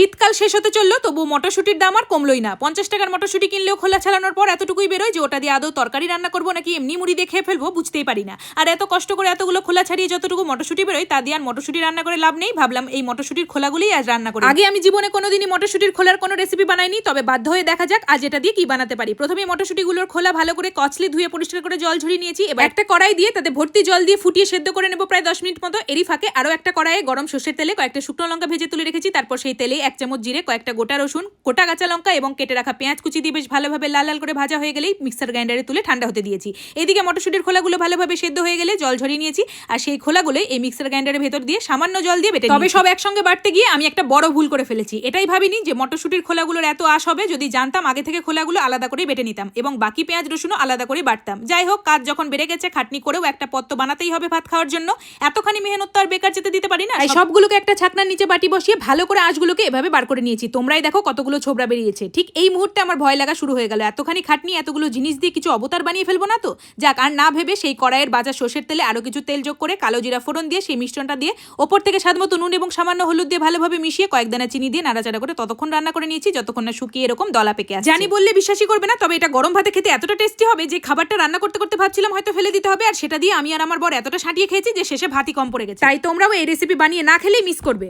শীতকাল শেষ হতে চললো, তবু মটরশুটির দাম আর কমলোই না। 50 টাকার মটরশুটি কিনলেও খোলা ছাড়ানোর পর এতটুকুই বেরোয় যে ওটা দিয়ে আদৌ তরকারি রান্না করবো নাকি এমনি মুড়ি দিয়ে খেয়ে ফেলবো বুঝতেই পারি না। আর এত কষ্ট করে এতগুলো খোলা ছাড়িয়ে যতটুকু মটরশুটি বেরোয় তা দিয়ে আর মটরশুটি রান্না করে লাভ নেই। ভাবলাম এই মটরশুটির খোলাগুলোই আজ রান্না করি। আগে আমি জীবনে কোনোদিনই মটরশুটির খোলার কোনো রেসিপি বানাইনি, তবে বাধ্য হয়ে দেখা যাক আজ এটা দিয়ে কি বানাতে পারি। প্রথমে মটরশুটিগুলোর খোলা ভালো করে কচলি ধুয়ে পরিষ্কার করে জল ঝরিয়ে নিয়েছি। এবার একটা কড়াই দিয়ে তাতে ভর্তি জল দিয়ে ফুটিয়ে সেদ্ধ করে নেবো প্রায় 10 মিনিট মতো। এরই ফাঁকে আরো একটা কড়াইয়ে গরম সর্ষের তেলে কয়েকটা শুকনো লঙ্কা ভেজে তুলে রেখেছি। তারপর সেই তেলে 1 চামচ জিরে, কয়েকটা গোটা রসুন, গোটা কাঁচা লঙ্কা এবং কেটে রাখা পেঁয়াজ কুচি দিয়ে বেশ ভালোভাবে লাল লাল করে ভাজা হয়ে গেলেই মিক্সার গ্রাইন্ডারে তুলে ঠান্ডা হতে দিয়েছি। এদিকে মটরশুটির খোলাগুলো ভালোভাবে সেদ্ধ হয়ে গেলে জল ঝরিয়ে নিয়েছি, আর সেই খোলাগুলো এই মিক্সার গ্রাইন্ডারের ভেতর দিয়ে সামান্য জল দিয়ে বেটে। তবে সব একসঙ্গে বাটতে গিয়ে আমি একটা বড় ভুল করে ফেলেছি। এটাই ভাবিনি যে মটরশুটির খোলাগুলোর এত আশ হবে। যদি জানতাম আগে থেকে খোলাগুলো আলাদা করে বেটে নিতাম এবং বাকি পেঁয়াজ রসুনও আলাদা করে বাটতাম। যাই হোক, কাজ যখন বেড়ে গেছে, খাটনি করেও একটা পদ তো বানাতেই হবে ভাত খাওয়ার জন্য। এতখানি মেহনত তো আর বেকার যেতে দিতে পারি না। এই সবগুলোকে একটা ছাকনার নিচে বাটি বসিয়ে ভালো করে আঁশগুলোকে এভাবে বার করে নিয়েছি। তোমরাই দেখো কতগুলো ছোবড়া বেরিয়েছে। ঠিক এই মুহূর্তে আমার ভয় লাগা শুরু হয়ে গেল। এতখানি খাটনি এতগুলো জিনিস দিয়ে কিছু অবতার বানিয়ে ফেলবো না তো। যাক, আর না ভেবে সেই কড়াইয়ের বাজা সর্ষের তেলে আরো কিছু তেল যোগ করে কালো জিরা ফোড়ন দিয়ে সেই মিশ্রণটা দিয়ে ওপর থেকে স্বাদমতো নুন এবং সামান্য হলুদ দিয়ে ভালোভাবে মিশিয়ে কয়েক দানা চিনি দিয়ে নাড়াচাড়া করে ততক্ষণ রান্না করে নিয়েছি যতক্ষণ না শুকিয়ে এরকম দলা পেকে আসে। জানি বললে বিশ্বাসই করবে না, তবে এটা গরম ভাতে খেতে এতটা টেস্টি হবে যে খাবারটা রান্না করতে করতে ভাবছিলাম হয়তো ফেলে দিতে হবে, আর সেটা দিয়ে আমি আর আমার বর এতটা সাঁটিয়ে খেয়েছি যে শেষে ভাতই কম পড়ে গেছে। তাই তোমরাও এই রেসিপি বানিয়ে না খেলেই মিস করবে।